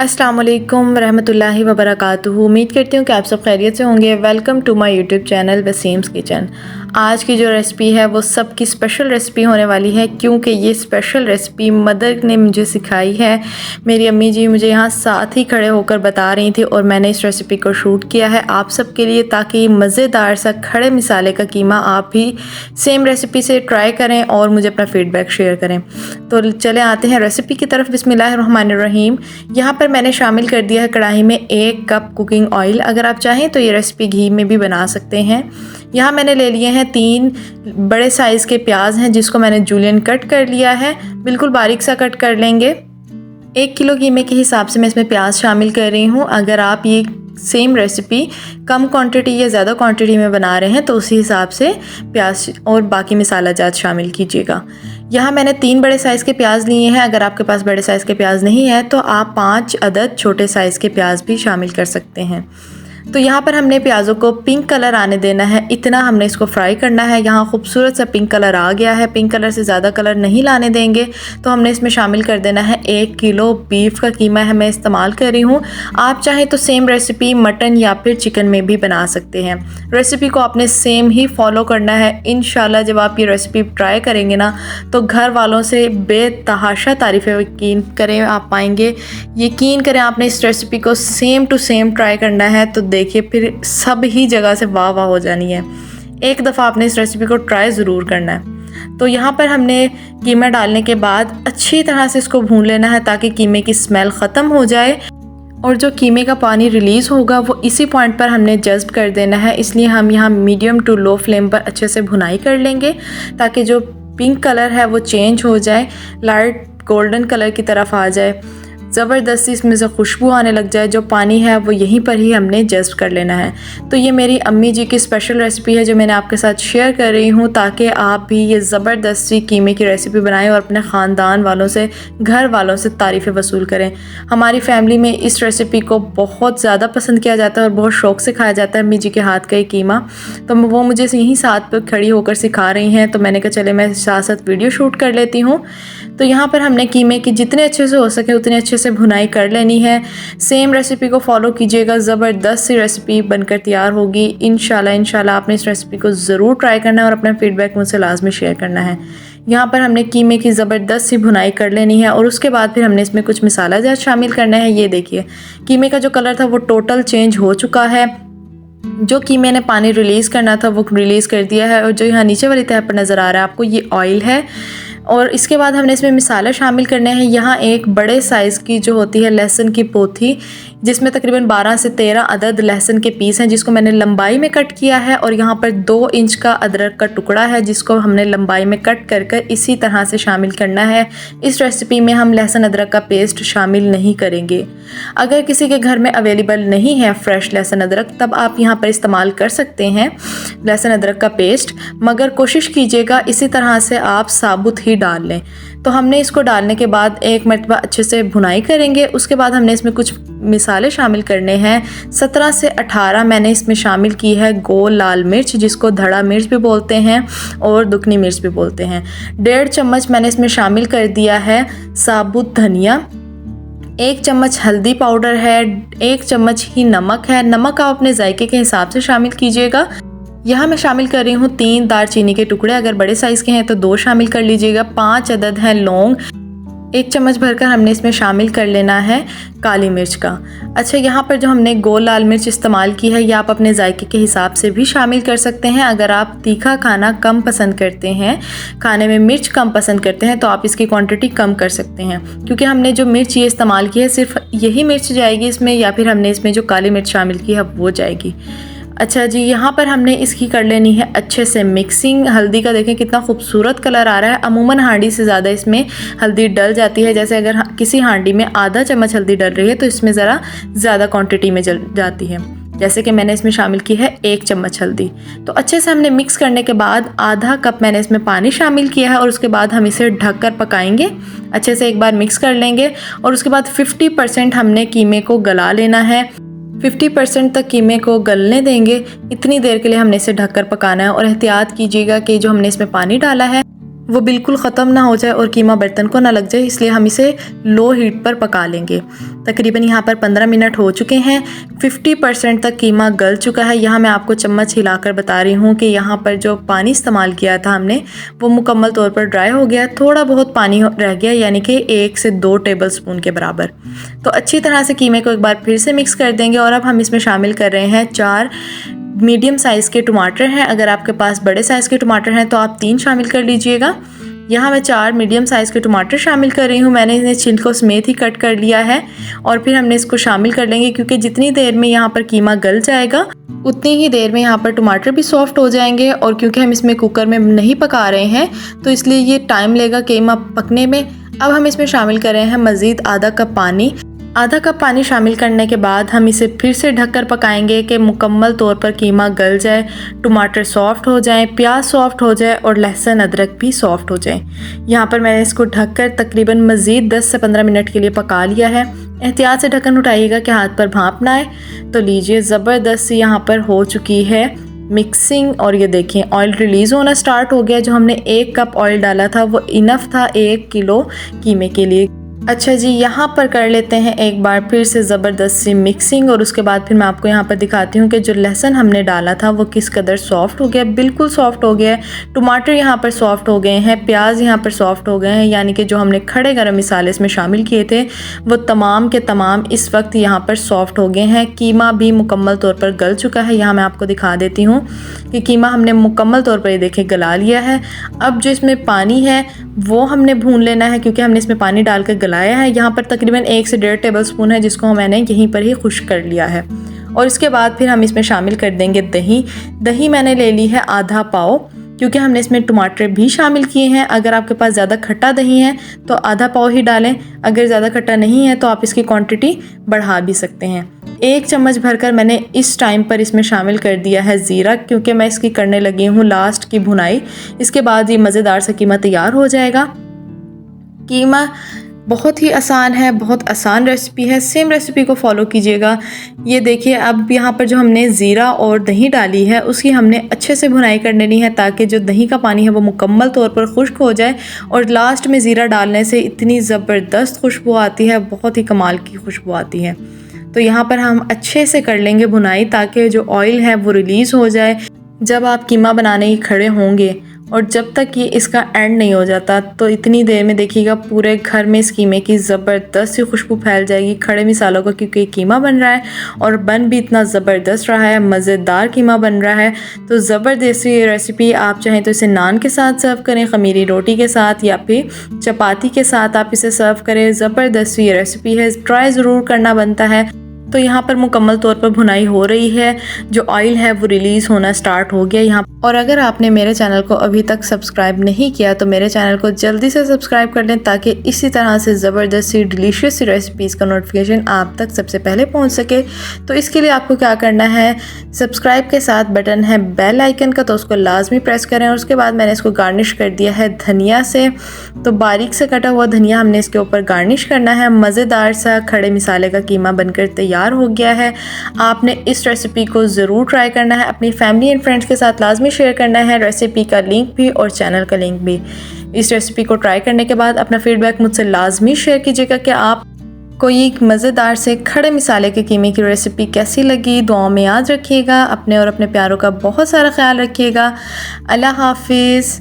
अस्सलाम वालेकुम रहमतुल्लाहि व बरकातुहू। उम्मीद करती हूँ कि आप सब खैरियत से होंगे। Welcome to my YouTube channel Wasim's kitchen. आज की जो रेसिपी है वो सबकी स्पेशल रेसिपी होने वाली है, क्योंकि ये स्पेशल रेसिपी मदर ने मुझे सिखाई है। मेरी अम्मी जी मुझे यहाँ साथ ही खड़े होकर बता रही थी और मैंने इस रेसिपी को शूट किया है आप सबके लिए, ताकि मज़ेदार सा खड़े मिसाले का कीमा आप भी सेम रेसिपी से ट्राई करें और मुझे अपना फ़ीडबैक शेयर करें। तो चले आते हैं रेसिपी की तरफ। बिस्मिल्लाहिर्रहमानिर्रहीम। यहाँ पर मैंने शामिल कर दिया है कढ़ाई में 1 कप कुकिंग ऑयल। अगर आप चाहें तो ये रेसिपी घी में भी बना सकते हैं। यहाँ मैंने ले लिए हैं 3 बड़े साइज़ के प्याज हैं, जिसको मैंने जूलियन कट कर लिया है। बिल्कुल बारीक सा कट कर लेंगे। 1 किलो कीमे के हिसाब से मैं इसमें प्याज शामिल कर रही हूँ। अगर आप ये सेम रेसिपी कम क्वांटिटी या ज़्यादा क्वांटिटी में बना रहे हैं तो उसी हिसाब से प्याज और बाकी मसाला जात शामिल कीजिएगा। यहाँ मैंने 3 बड़े साइज़ के प्याज लिए हैं। अगर आपके पास बड़े साइज़ के प्याज नहीं है तो आप 5 अदद छोटे साइज़ के प्याज भी शामिल कर सकते हैं। तो यहाँ पर हमने प्याज़ों को पिंक कलर आने देना है, इतना हमने इसको फ्राई करना है। यहाँ खूबसूरत सा पिंक कलर आ गया है। पिंक कलर से ज़्यादा कलर नहीं लाने देंगे। तो हमने इसमें शामिल कर देना है 1 किलो बीफ का कीमा है मैं इस्तेमाल कर रही हूँ। आप चाहें तो सेम रेसिपी मटन या फिर चिकन में भी बना सकते हैं। रेसिपी को आपने सेम ही फॉलो करना है। इंशाल्लाह जब आप ये रेसिपी ट्राई करेंगे ना तो घर वालों से बेतहाशा तारीफ़ें यकीन करें आप पाएंगे। यकीन करें आपने इस रेसिपी को सेम टू सेम ट्राई करना है तो देखिए फिर सब ही जगह से वाह वाह हो जानी है। एक दफ़ा आपने इस रेसिपी को ट्राई ज़रूर करना है। तो यहाँ पर हमने कीमा डालने के बाद अच्छी तरह से इसको भून लेना है ताकि कीमे की स्मेल ख़त्म हो जाए और जो कीमे का पानी रिलीज़ होगा वो इसी पॉइंट पर हमने जज्ब कर देना है। इसलिए हम यहाँ मीडियम टू लो फ्लेम पर अच्छे से भुनाई कर लेंगे ताकि जो पिंक कलर है वो चेंज हो जाए, लाइट गोल्डन कलर की तरफ आ जाए, ज़बरदस्ती इसमें से खुशबू आने लग जाए। जो पानी है वो यहीं पर ही हमने जज्ब कर लेना है। तो ये मेरी अम्मी जी की स्पेशल रेसिपी है जो मैंने आपके साथ शेयर कर रही हूँ, ताकि आप भी ये ज़बरदस्ती कीमे की रेसिपी बनाएं और अपने ख़ानदान वालों से, घर वालों से तारीफ़ें वसूल करें। हमारी फैमिली में इस रेसिपी को बहुत ज़्यादा पसंद किया जाता है और बहुत शौक़ से खाया जाता है अम्मी जी के हाथ का ये कीमा। तो वो मुझे यहीं साथ पर खड़ी होकर सिखा रही हैं, तो मैंने कहा चले मैं साथ साथ वीडियो शूट कर लेती हूँ। तो यहाँ पर हमने कीमे की जितने अच्छे से हो सके उतने अच्छे से भुनाई कर लेनी है। सेम रेसिपी को फॉलो कीजिएगा, ज़बरदस्त सी रेसिपी बनकर तैयार होगी। इंशाल्लाह आपने इस रेसिपी को ज़रूर ट्राई करना है और अपना फ़ीडबैक मुझसे लाजमी शेयर करना है। यहाँ पर हमने कीमे की ज़बरदस्त सी भुनाई कर लेनी है और उसके बाद फिर हमने इसमें कुछ मसाला जात शामिल करना है। ये देखिए कीमे का जो कलर था वो टोटल चेंज हो चुका है। जो कीमे ने पानी रिलीज़ करना था वो रिलीज़ कर दिया है और जो यहाँ नीचे वाली तह पर नज़र आ रहा है आपको ये ऑयल है। और इसके बाद हमने इसमें मसाला शामिल करने हैं। यहाँ एक बड़े साइज़ की जो होती है लहसुन की पोथी, जिसमें तकरीबन 12 से 13 अदद लहसुन के पीस हैं, जिसको मैंने लंबाई में कट किया है। और यहाँ पर 2 इंच का अदरक का टुकड़ा है जिसको हमने लंबाई में कट कर कर इसी तरह से शामिल करना है। इस रेसिपी में हम लहसुन अदरक का पेस्ट शामिल नहीं करेंगे। अगर किसी के घर में अवेलेबल नहीं है फ्रेश लहसुन अदरक तब आप यहाँ पर इस्तेमाल कर सकते हैं लहसुन अदरक का पेस्ट, मगर कोशिश कीजिएगा इसी तरह से आप साबुत ही डाल लें। तो हमने इसको डालने के बाद एक मरतबा अच्छे से भुनाई करेंगे। उसके बाद हमने इसमें कुछ मिसाले शामिल करने हैं। 17 से 18 मैंने इसमें शामिल की है गोल लाल मिर्च, जिसको धड़ा मिर्च भी बोलते हैं और दुकनी मिर्च भी बोलते हैं। 1.5 चम्मच मैंने इसमें शामिल कर दिया है साबुत धनिया। 1 चम्मच हल्दी पाउडर है। 1 चम्मच ही नमक है। नमक आप अपने जायके के हिसाब से शामिल कीजिएगा। यहाँ मैं शामिल कर रही हूँ 3 दालचीनी के टुकड़े। अगर बड़े साइज़ के हैं तो 2 शामिल कर लीजिएगा। 5 अदद हैं लौंग। 1 चम्मच भरकर हमने इसमें शामिल कर लेना है काली मिर्च का। अच्छा, यहाँ पर जो हमने गोल लाल मिर्च इस्तेमाल की है ये आप अपने जायके के हिसाब से भी शामिल कर सकते हैं। अगर आप तीखा खाना कम पसंद करते हैं, खाने में मिर्च कम पसंद करते हैं, तो आप इसकी क्वांटिटी कम कर सकते हैं, क्योंकि हमने जो मिर्च ये इस्तेमाल की है सिर्फ यही मिर्च जाएगी इसमें, या फिर हमने इसमें जो काली मिर्च शामिल की है वो जाएगी। अच्छा जी, यहाँ पर हमने इसकी कर लेनी है अच्छे से मिक्सिंग। हल्दी का देखें कितना खूबसूरत कलर आ रहा है। अमूमन हांडी से ज़्यादा इसमें हल्दी डल जाती है। जैसे अगर किसी हांडी में आधा चम्मच हल्दी डल रही है तो इसमें ज़रा ज़्यादा क्वांटिटी में जल जाती है। जैसे कि मैंने इसमें शामिल की है 1 चम्मच हल्दी। तो अच्छे से हमने मिक्स करने के बाद आधा कप मैंने इसमें पानी शामिल किया है और उसके बाद हम इसे ढककर पकाएंगे। अच्छे से एक बार मिक्स कर लेंगे और उसके बाद 50% हमने कीमे को गला लेना है। 50% तक कीमे को गलने देंगे। इतनी देर के लिए हमने इसे ढककर पकाना है और एहतियात कीजिएगा कि जो हमने इसमें पानी डाला है वो बिल्कुल ख़त्म ना हो जाए और कीमा बर्तन को ना लग जाए, इसलिए हम इसे लो हीट पर पका लेंगे। तकरीबन यहाँ पर 15 मिनट हो चुके हैं। 50% तक कीमा गल चुका है। यहाँ मैं आपको चम्मच हिलाकर बता रही हूँ कि यहाँ पर जो पानी इस्तेमाल किया था हमने वो मुकम्मल तौर पर ड्राई हो गया। थोड़ा बहुत पानी रह गया, यानी कि 1 से 2 टेबलस्पून के बराबर। तो अच्छी तरह से कीमे को एक बार फिर से मिक्स कर देंगे और अब हम इसमें शामिल कर रहे हैं 4 मीडियम साइज़ के टमाटर हैं। अगर आपके पास बड़े साइज़ के टमाटर हैं तो आप 3 शामिल कर लीजिएगा। यहाँ मैं 4 मीडियम साइज़ के टमाटर शामिल कर रही हूँ। मैंने इन्हें छिलकों समेत ही कट कर लिया है और फिर हमने इसको शामिल कर लेंगे, क्योंकि जितनी देर में यहाँ पर कीमा गल जाएगा उतनी ही देर में यहाँ पर टमाटर भी सॉफ्ट हो जाएंगे। और क्योंकि हम इसमें कुकर में नहीं पका रहे हैं तो इसलिए ये टाइम लेगा कीमा पकने में। अब हम इसमें शामिल कर रहे हैं मज़ीद आधा कप पानी। आधा कप पानी शामिल करने के बाद हम इसे फिर से ढककर पकाएंगे कि मुकम्मल तौर पर कीमा गल जाए, टमाटर सॉफ्ट हो जाए, प्याज सॉफ्ट हो जाए और लहसुन अदरक भी सॉफ्ट हो जाए। यहाँ पर मैंने इसको ढककर तकरीबन मज़ीद 10 से 15 मिनट के लिए पका लिया है। एहतियात से ढक्कन उठाइएगा कि हाथ पर भाप ना आए। तो लीजिए, ज़बरदस्त यहाँ पर हो चुकी है मिक्सिंग और ये देखें ऑयल रिलीज़ होना स्टार्ट हो गया। जो हमने 1 कप ऑयल डाला था वो इनफ था 1 किलो कीमे के लिए। अच्छा जी, यहाँ पर कर लेते हैं एक बार फिर से ज़बरदस्त सी मिक्सिंग और उसके बाद फिर मैं आपको यहाँ पर दिखाती हूँ कि जो लहसुन हमने डाला था वो किस कदर सॉफ्ट हो गया। बिल्कुल सॉफ्ट हो गया है। टमाटर यहाँ पर सॉफ्ट हो गए हैं, प्याज यहाँ पर सॉफ्ट हो गए हैं, यानी कि जो हमने खड़े गरम मसाले इसमें शामिल किए थे वो तमाम के तमाम इस वक्त यहाँ पर सॉफ्ट हो गए हैं। कीमा भी मुकम्मल तौर पर गल चुका है। यहाँ मैं आपको दिखा देती हूँ कि कीमा हमने मुकम्मल तौर पर ये देखें गला लिया है। अब जो इसमें पानी है वो हमने भून लेना है, क्योंकि हमने इसमें पानी डालकर गलाया है। यहाँ पर तकरीबन 1 से 1.5 टेबलस्पून है, जिसको मैंने यहीं पर ही खुश्क कर लिया है। और इसके बाद फिर हम इसमें शामिल कर देंगे दही। दही मैंने ले ली है आधा पाव, क्योंकि हमने इसमें टमाटर भी शामिल किए हैं। अगर आपके पास ज़्यादा खट्टा दही है तो आधा पाव ही डालें, अगर ज़्यादा खट्टा नहीं है तो आप इसकी क्वांटिटी बढ़ा भी सकते हैं। 1 चम्मच भरकर मैंने इस टाइम पर इसमें शामिल कर दिया है ज़ीरा, क्योंकि मैं इसकी करने लगी हूँ लास्ट की भुनाई। इसके बाद ये मज़ेदार सा कीमा तैयार हो जाएगा। कीमा बहुत ही आसान है, बहुत आसान रेसिपी है। सेम रेसिपी को फॉलो कीजिएगा। ये देखिए, अब यहाँ पर जो हमने ज़ीरा और दही डाली है उसकी हमने अच्छे से भुनाई कर लेनी है, ताकि जो दही का पानी है वो मुकम्मल तौर पर खुश्क हो जाए। और लास्ट में ज़ीरा डालने से इतनी ज़बरदस्त खुशबू आती है, बहुत ही कमाल की खुशबू आती है। तो यहाँ पर हम अच्छे से कर लेंगे भुनाई, ताकि जो ऑयल है वो रिलीज़ हो जाए। जब आप कीमा बनाने ही खड़े होंगे और जब तक ये इसका एंड नहीं हो जाता, तो इतनी देर में देखिएगा पूरे घर में इस कीमे की ज़बरदस्त सी खुशबू फैल जाएगी खड़े मसालों का, क्योंकि कीमा बन रहा है और बन भी इतना ज़बरदस्त रहा है, मज़ेदार कीमा बन रहा है। तो ज़बरदस्त ये रेसिपी, आप चाहें तो इसे नान के साथ सर्व करें, ख़मीरी रोटी के साथ या फिर चपाती के साथ आप इसे सर्व करें। ज़बरदस्त ये रेसिपी है, ट्राई ज़रूर करना बनता है। तो यहाँ पर मुकम्मल तौर पर भुनाई हो रही है, जो ऑयल है वो रिलीज़ होना स्टार्ट हो गया यहाँ। और अगर आपने मेरे चैनल को अभी तक सब्सक्राइब नहीं किया तो मेरे चैनल को जल्दी से सब्सक्राइब कर लें, ताकि इसी तरह से ज़बरदस्त सी डिलीशियस सी रेसिपीज़ का नोटिफिकेशन आप तक सबसे पहले पहुँच सके। तो इसके लिए आपको क्या करना है, सब्सक्राइब के साथ बटन है बेल आइकन का, तो उसको लाजमी प्रेस करें। और उसके बाद मैंने इसको गार्निश कर दिया है धनिया से। तो बारीक से कटा हुआ धनिया हमने इसके ऊपर गार्निश करना है। मज़ेदार सा खड़े मसाले का कीमा बनकर तैयार हो गया है। आपने इस रेसिपी को ज़रूर ट्राई करना है, अपनी फैमिली एंड फ्रेंड्स के साथ लाजमी शेयर करना है। रेसिपी का लिंक भी और चैनल का लिंक भी। इस रेसिपी को ट्राई करने के बाद अपना फीडबैक मुझसे लाजमी शेयर कीजिएगा कि आप कोई एक मज़ेदार से खड़े मसाले के कीमे की रेसिपी कैसी लगी। दुआओं में याद रखिएगा। अपने और अपने प्यारों का बहुत सारा ख्याल रखिएगा। अल्लाह हाफिज़।